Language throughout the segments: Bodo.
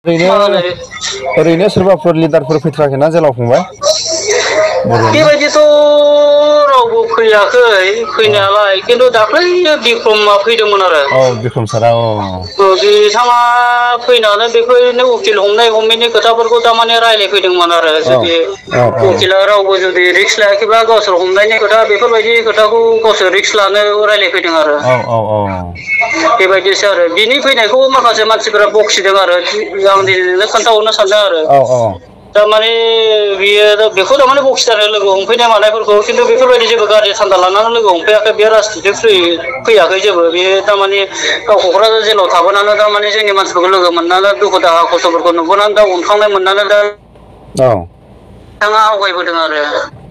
ओरैनो सोरबाफोर लिडारफोर फैथाराखैना जेलाव फंबाय? बेबायदिथ' रावबो फैयाखै फैनायालाय खिन्थु दाख्लै बिक्रमआ फैदोंमोन आरो। औ बिक्रम सारा बिथाङा फैनानै बेफोरनो उकिल हमनाय हमैनि खोथाफोरखौ थारमाने रायज्लायफैदोंमोन आरो जुदि उकिला रावबो जुदि रिक्स लायाखैबा गावसोर हमनायनि खोथा बेफोरबायदि खोथाखौ गावसोर रिक्स लानो रायज्लायफैदों आरो। बेबायदिसो आरो बिनि फैनायखौ माखासे मानसिफोरा बखिदों आरो आं दिनैनो खोन्थाहरनो सानदों आरो। थारमाने बियो बेखौ थारमाने बखिथारो लोगो हमफैनाय मानायफोरखौ खिन्थु बेफोरबायदि जेबो गाज्रि थान्दा लानानै लोगो हमफैयाखै बे राजनिथिक फैयाखै जेबो बे थारमाने गाव क'क्राझार जेलाव थाबोनानै थारमाने जोंनि मानसिफोरखौ लोगो मोननानै दुखु दाहा खस्थ'फोरखौ नुबोनानै दा अनखांनाय मोननानै दा बिथाङा आवगायबोदों आरो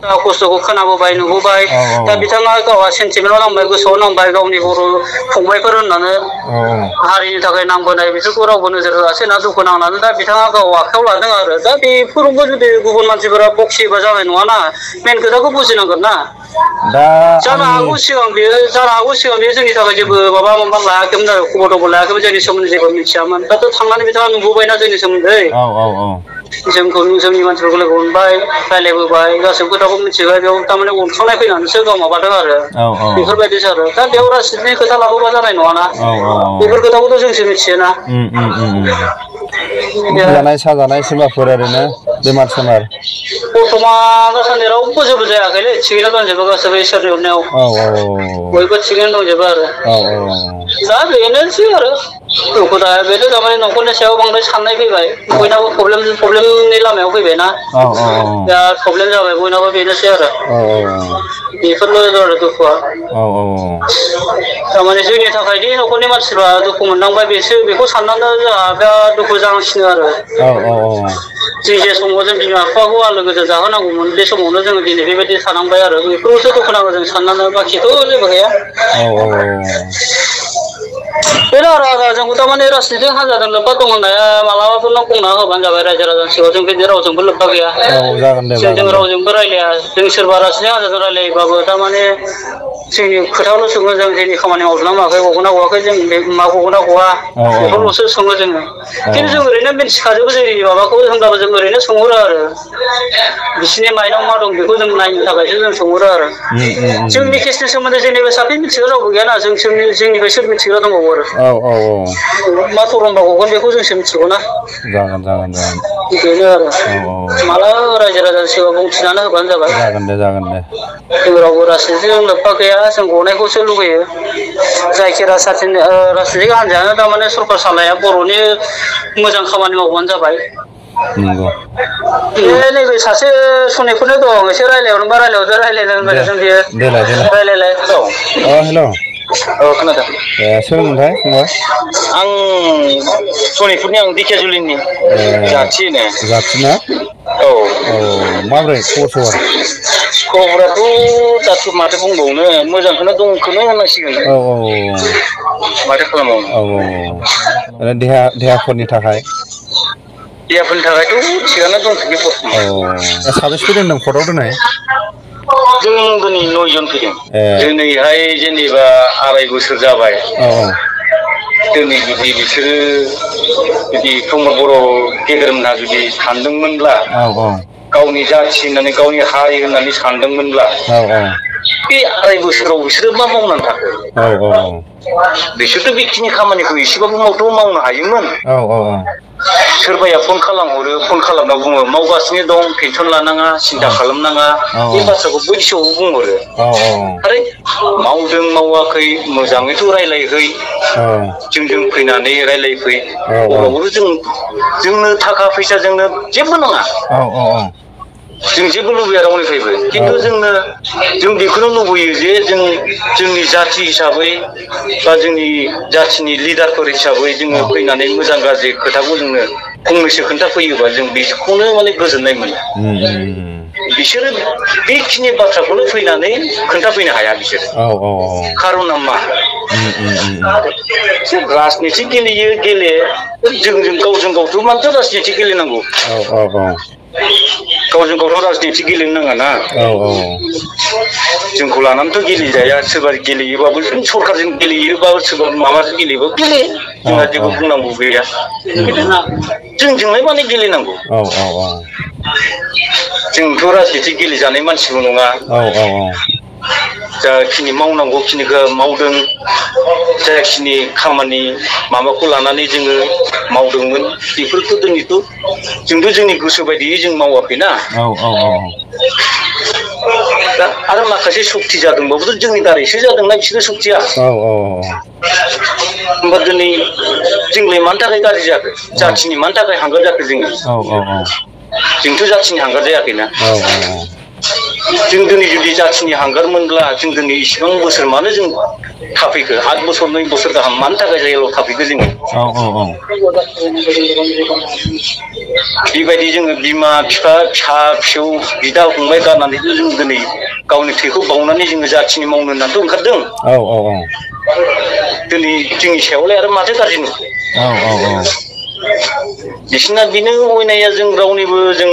दा खस्थ'खौ खोनाबोबाय नुबोबाय दा बिथाङा गावहा सेन्टिमेन्टआव नांबाय गोसोआव नांबाय गावनि बर' फंबायफोर होननानै हारिनि थाखाय नांबोनाय बिसोरखौ रावबो नोजोर होआसै ना दुखु नांनानै दा बिथाङा गाव आखायाव लादों आरो दा बेफोरावबो जुदि गुबुन मानसिफोरा बखियोबा जानाय नङाना मेन खोथाखौ बुजिनांगोन ना जानो हागौ सिगां बेयो जोंनि थाखाय जेबो माबा लायाखैमोन आरो खबर दबर लायाखैमोन जोंनि सोमोन्दै जेबो मिथियामोन दाथ' थांनानै बिथाङा नुबोबायना जोंनि सोमोन्दै जोंखौ जोंनि मानसिफोरखौ लोगो मोनबाय रायज्लायबोबाय गासैबो खोथाखौ मिथिबाय बेयाव थारमाने अनखांनाय फैनानैसो गाव माबादों आरो बेफोरबायदिसो आरो दा बेयाव राजनितिकनि खोथा लाबोबा जानाय नङाना बेफोर खोथाखौथ' जोंसो मिथियोना लोमजानाय साजानाय सोरबाफोर ओरैनो बेमार सेमार बर्थमान दासान्दि रावबो जेबो जायाखैलै थिगैनो दंजोबो गासैबो इसोरनि अननायाव बयबो थिगैनो दंजोबो आरो दा बेनोसै आरो दुखु दाहा बेनो थारमाने न'खरनि सायाव बांद्राय साननाय फैबाय बयनाबो प्रब्लेमनि लामायाव फैबायना दा प्रब्लेम जाबाय बयनाबो बेनोसै आरो बेफोरनो आरो दुखुआ थारमाने जोंनि थाखायदि न'खरनि मानसिफ्रा दुखु मोननांबाय बेखौ साननानै जोंहा बिराद दुखु जानांसिनो आरो जों जे समाव जों बिमा बिफाखौ आलो गोजोन जाहोनांगौमोन बे समावनो जोङो दिनै बेबायदि थानांबाय आरो बेखौसो दुखु नांगौ जों साननानै बाखिथ' जेबो गैया बेनो आरो जोंखौ थारमाने राजनितिक हान्जाजों लोब्बा दं होननाया मालाबाफोर नों बुंना होबानो जाबाय रायजो राजानि सिगाङाव जों बिदि रावजोंबो लोब्बा गैया जों रावजोंबो रायलाया जों सोरबा राजनितिक हान्जाजों रायलायोबाबो थारमाने जोंनि खोथाखौल' सोङो जों जोंनि खामानि मावदोंना मावाखै गगोना गवाखै जों मा गगोना गवा बेफोरल'सो सोङो जोङो खिन्थु जों ओरैनो मिथिखाजोबो जोंनि माबाखौ होनब्लाबो जों ओरैनो सोंहरो आरो बिसिनि माइनाव मा दं बेखौ जों नायनो थाखायसो जों सोंहरो आरो जोंनि केसनि सोमोन्दै जेनेबा साफै मिथिग्रा रावबो गैयाना जोंनिफ्राय सोर मिथिग्रा दंबावो आरो मा थरमबा गगोन बेखौ जोंसो मिथिगौना बेनो आरो माला रायजो राजानि सिगाङाव बुंथिनानै होबानो जाबाय जों रावबो राजनितिकजों लोब्बा गैया जों गनायखौसो लुगैयो जायखिया राजनितिक हान्जायानो थारमाने सरकार सालाया बर'नि मोजां खामानि मावबानो जाबाय नैबे सासे सनिकफोरनो दं एसे रायलायहरनोबा रायलायहरदो रायलायनो होनबाय जों बियो रायलायलाय खोनादों सोरमोनथाय फंबाय आं सनितपुरनि आं दिखियाजुलिनि जाथि माब्रै खबर सबर खबराथ' दाथ' माथो बुंबावनो मोजांखौनो दंखौनो होननांसिगोन माथो खालामबावनो देहाफोरनि थाखाय देहाफोरनि थाखायथ' थिगानो दंथ'यो बर्थमान साबेसे फैदों होनदों कर्टआव दिनै जों दिनै 9 जन फैदों दिनैहाय जेनेबा 2.5 बोसोर जाबाय दिनै जुदि बिसोरो जुदि प्रमद बर' गेदेरमोनहा जुदि सानदोंमोनब्ला गावनि जाथि होननानै गावनि हारि होननानै सानदोंमोनब्ला बे 2.5 बोसोराव बिसोरो मा मावनानै थाखो बिसोरथ' बेखिनि खामानिखौ एसेबाबो मावनो हायोमोन सोरबाया फन खालामहरो फन खालामना बुङो मावगासिनो दं टेनसन लानाङा सिन्था खालामनाङा बे बाथ्राखौ बै समाव बुंहरो आरो मावदों मावाखै मोजाङैथ' रायलायहै जोंजों फैनानै रायलायफै अब्लाबोथ' जोंनो थाखा फैसाजोंनो जेबो नङा जों जेबो लुबैया रावनिफ्रायबो खिन्थु जों बेखौनो लुबैयो जे जोंनि जाथि हिसाबै बा जोंनि जाथिनि लिडारफोर हिसाबै जोङो फैनानै मोजां गाज्रि खोथाखौ जोंनो फंनैसो खोन्थाफैयोबा जों बेखौनो माने गोजोननाय मोनो बिसोरो बेखिनि बाथ्राखौनो फैनानै खोन्थाफैनो हाया बिसोरो खार'ना मा राजनितिक गेलेयो जों गावजों गावथ' मानोथो राजनितिक गेलेनांगौ गावजों गावथ' राजनिति गेलेनो नाङाना जोंखौ लानानैथ' गेलेजाया सोरबा गेलेयोबाबो सरकारजों गेलेयोबा सोरबा माबाजों गेलेयोबा गेले जोंहा जेबो बुंनांगौ गैया जोंजोंलाय माने गेलेनांगौ जोंथ' राजनिति गेलेजानाय मानसिबो नङा जाखिनि मावनांगौ खिनिखौ मावदों जाखिनि खामानि माबाखौ लानानै जोङो मावदोंमोन बेफोरखौ जोंथ' जोंनि गोसो बायदियै जों मावाखैना दा आरो माखासे सक्ति जादोंबाबोथ' जोंनि दारैसो जादोंना बिसोरो सक्तिया होमबा दिनै जोंलाय मानि थाखाय गाज्रि जाखो जाथिनि मानि थाखाय हांगार जाखो जोङो जोंथ' जाथिनि हांगार जायाखैना जों दिनै जुदि जाथिनि हांगारमोनब्ला जों दिनै इसिबां बोसोर मानो जों थाफैखो 8 बोसोर 9 बोसोर गाहाम मानि थाखाय जायगायाव थाफैखो जोङो बेबायदि जोङो बिमा बिफा फिसा फिसौ बिदा फंबाय गारनानैथ' जों दिनै गावनि थैखौ बावनानै जोङो जाथिनि मावनो होननानैथ' ओंखारदों दिनै जोंनि सायावलाय आरो माथो गाज्रि नुखो बिसोरना बेनो अयनाया जों रावनिबो जों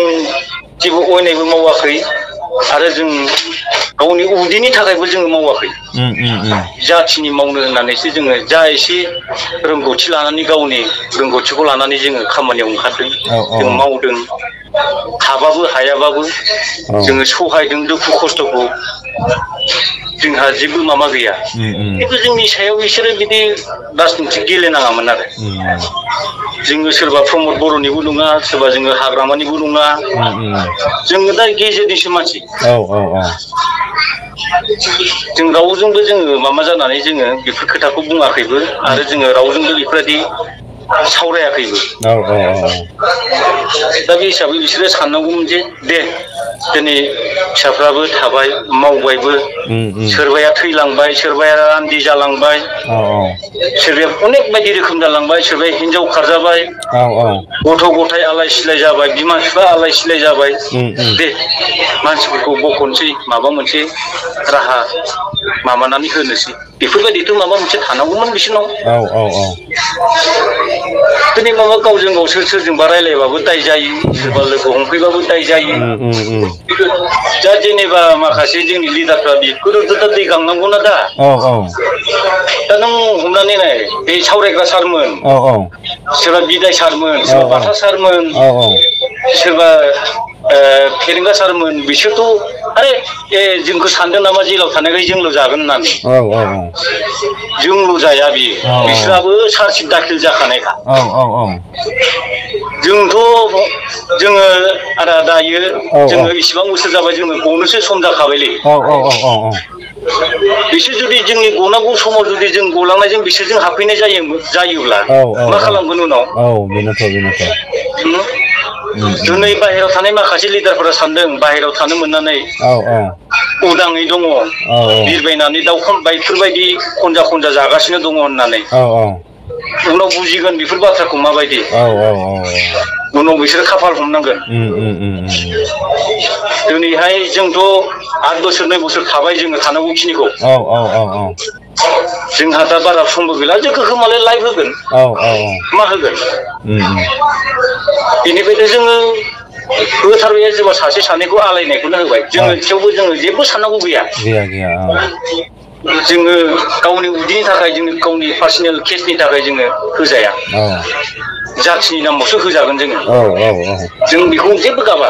जेबो अयनायबो मावाखै आरो जों गावनि उदैनि थाखायबो जोङो मावाखै जाथिनि मावनो होननानैसो जोङो जा एसे रोंगौथि लानानै गावनि रोंगौथिखौ लानानै जोङो खामानियाव ओंखारदों जों मावदों हाबाबो हायाबाबो जोङो सहायदों दुखु खस्थ'खौ जोंहा जेबो माबा गैया खिन्थु जोंनि सायाव बिसोरो बिदि राजनिति गेलेनाङामोन आरो जोङो सोरबा प्रमद बर'निबो नङा सोरबा जोङो हाग्रामानिबो नङा जोङो दा गेजेरनिसो मानसि जों रावजोंबो जोङो माबा जानानै जोङो बेफोर खोथाखौ बुङाखैबो आरो जोङो रावजोंबो बेफोरबायदि सावरायाखैबो दा बे हिसाबै बिसोरो साननांगौमोन जे दे दिनै फिसाफ्राबो थाबाय मावबायबो सोरबाया थैलांबाय सोरबाया रान्दि जालांबाय सोरबाया अनेक बायदि रोखोम जालांबाय सोरबाया हिनजाव खारजाबाय गथ' गथाय आलाय सिलाय जाबाय बिमा बिफा आलाय सिलाय जाबाय दे मानसिफोरखौ बख'नोसै माबा मोनसे राहा माबानानै होनोसै बेफोरबायदिथ' माबा मोनसे थानांगौमोन बिसोरनाव दिनै माबा गावजों गाव सोरजोंबा रायलायबाबो दाय जायो सोरबा लोगो हमफैबाबो दाय जायो दा जेनेबा माखासे जोंनि लिडारफ्रा बेफोरोथ' दा दै गांनांगौना दा नों हमनानै नाय बे सावरायग्रा सारमोन सोरबा बिदाय सारमोन सोरबा बाथा सारमोन सोरबा फेरेंगा सारमोन बिसोरथ' आरे जोंखौ सानदों नामा जेलाव थानायखाय जोंल' जागोन होननानै जोंल' जाया बियो बिसोराबो चार्जसिट दाखिल जाखानायखा जोंथ' जोङो आदा दायो जोङो इसिबां बोसोर जाबाय जोङो गनोसो सम जाखाबायलै बिसोर जुदि जोंनि गनांगौ समाव जुदि जों गलांनायजों बिसोरजों हाबफैनाय जायोब्ला मा खालामगोन उनाव दिनै बाहेरायाव थानाय माखासे लिडारफोरा सानदों बाहेरायाव थानो मोननानै उदाङै दङ बिरबायनानै दाउखा बायफोरबायदि खनजा खनजा जागासिनो दङ होननानै उनाव बुजिगोन बेफोर बाथ्राखौ माबायदि उनाव बिसोरो खाफाल हमनांगोन दिनैहाय जोंथ' 8 बोसोर 9 बोसोर थाबाय जोङो थानांगौ खिनिखौ जोंहा दा बारा समबो गैला जों गोहोमालाय लाइभ होगोन मा होगोन बेनिफ्रायनो जोङो होथारबाय जेनेबा सासे सानैखौ आलायनायखौनो होबाय जोङो थेवबो जोङो जेबो साननांगौ गैया जोङो गावनि उदैनि थाखाय जोङो गावनि पार्सनेल केसनि थाखाय जोङो होजाया जाथिनि नामावसो होजागोन जों बेखौ जेबो गाबा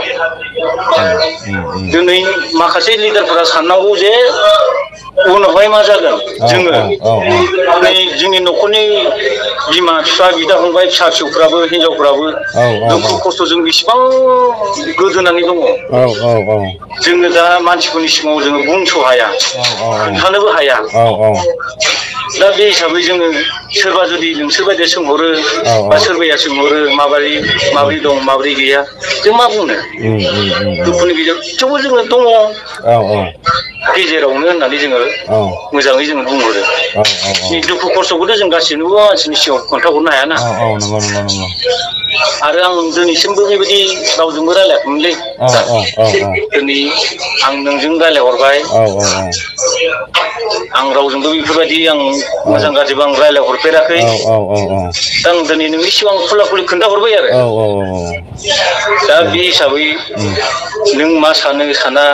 दिनै माखासे लिडारफोरा साननांगौ जे उनावहाय मा जागोन जोंनि न'खरनि बिमा बिफा बिदा फंबाय फिसा फिसौफ्राबो हिनजावफ्राबो दुखु खस्थ'जों बेसेबां गोदोनानै दङ जोङो दा मानसिफोरनि सिगाङाव जोङो बुंस' हाया खोन्थानोबो हाया दा बे हिसाबै जोङो सोरबा जुदि नोंसोर बायदि सोंहरो बा सोरबाया सोंहरो माबोरै दं माबोरै गैया जों मा बुंनो दुखुनि गेजेराव थेवबो जोङो दङ गेजेरावनो होननानै जोङो मोजाङै जोङो बुंहरो दुखु खस्थ'खौथ' जों गासिबो मानसिनि सिगाङाव खोन्थाहरनो हायाना आरो आं दिनैसिमबो बेबायदि रावजोंबो रायलायाखैमोनलै दिनै आं नोंजों रायलायहरबाय आं रावजोंबो बेफोरबायदि आं मोजां गाज्रिबो आं रायलायहरफेराखै दा आं दिनै नोंनि सिगाङाव खुला खुलि खोन्थाहरबाय आरो दा बे हिसाबै नों मा सानो साना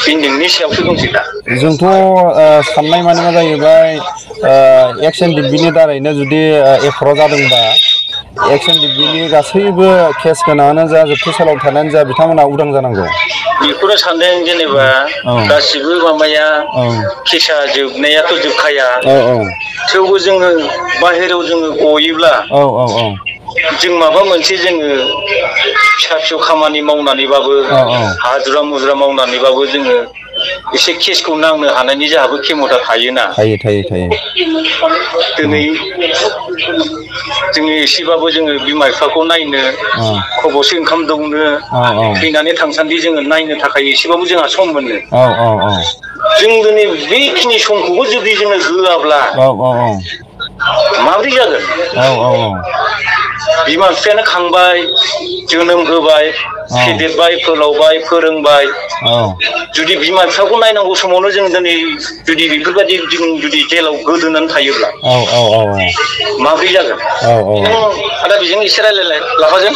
बे नोंनि सायावसो दंसै दा जोंथ' साननाय माने मा जाहैबाय एक्स एन डिबिनि दारैनो जुदि एफआर जादोंबा एक्स एन डिबिनि गासैबो केस गोनाङानो जा जोबथेसालियाव थानायानो जा बिथांमोना उदां जानांगौ बेखौनो सानदों जेनेबा गासिबो माबाया केसा जोबनायाथ' जोबखाया थेवबो जोङो बाहेरायाव जोङो गयोब्ला जों माबा मोनसे जोङो फिसा फिसौ खामानि मावनानैबाबो हाजिरा मुजिरा मावनानैबाबो जोङो एसे केसखौ नांनो हानायनि जोंहाबो खेमथा थायोना दिनै जोङो एसेबाबो जोङो बिमा बिफाखौ नायनो खबसे ओंखाम दौनो फैनानै थांसान्दि जोङो नायनो थाखाय एसेबाबो जोंहा सम मोनो जों दिनै बेखिनि समखौबो जुदि जोङो होआब्ला माबोरै जागोन बिमा बिफायानो खांबाय जोनोम होबाय फेदेरबाय फोलावबाय फोरोंबाय जुदि बिमा बिफाखौ नायनांगौ समावनो जों दिनै जुदि बेफोरबायदि जों जुदि जेलाव गोदोनानै थायोब्ला माबोरै जागोन आदा बेजों एसे रायलायलाय लाफाजों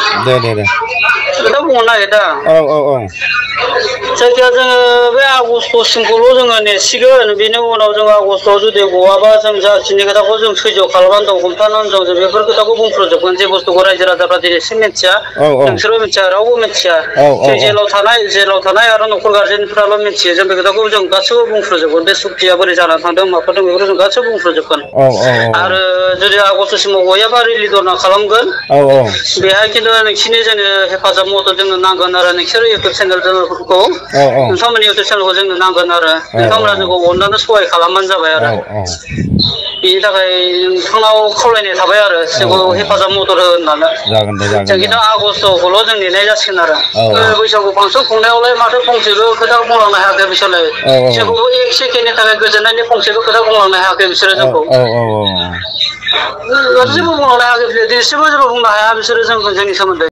खोथा बुंनो नागिरदों जायखिया जोङो बे आगष्ट'सिमखौल' जोङो नेसिगोन बेनि उनाव जों आगष्ट'आव जुदि गवाबा जों जाखिनि खोथाखौ जों सैज्य खालामनानै दं हमथानानै दं जों बेफोर खोथाखौ बुंफ्रुजोबगोन जे बुस्थुखौ रायजो राजाफ्रा दिनैसिम मिथिया नोंसोरबो मिथिया रावबो मिथिया जों जेलाव थानाय आरो न'खर गारजेनफ्राल' मिथियो जों बे खोथाखौ जों गासैबो बुंफ्रुजोबगोन बे सुक्तिया बोरै जानानै थांदों माफोरदों बेफोरखौ जों गासैबो बुंफ्रुजोबगोन आरो जुदि आगष्ट'सिमाव गयाबा रिलि धरना खालामगोन बेहाय खिन्थु नोंसिनि जोंनो हेफाजाब मदद जोंनो नांगोन आरो नोंसोर इउटुब चेनेलफोरखौ नोंथांमोननि इउटुब चेनेलखौ जोंनो नांगोन आरो नोंथांमोना जोंखौ अननानै सहाय खालामबानो जाबाय आरो बेनि थाखाय नोंथांनाव खावलायनाय थाबाय आरो जोंखौ हेफाजाब मदद हो होननानै जों खिन्थु आगष्ट'खौल' जों नेनाय जासिगोन आरो बैसागु फांसन खुंनायावलाय माथो फंसेबो खोथा बुंलांनो हायाखै बिसोरलाय जोंखौ एक सेकेन्डनि थाखाय गोजोननायनि फंसेबो खोथा बुंलांनो हायाखै बिसोरो जोंखौ जेबो बुंलांनो हायाखै दिनैसिमबो जेबो बुंनो हाया बिसोरो जोंनि सोमोन्दै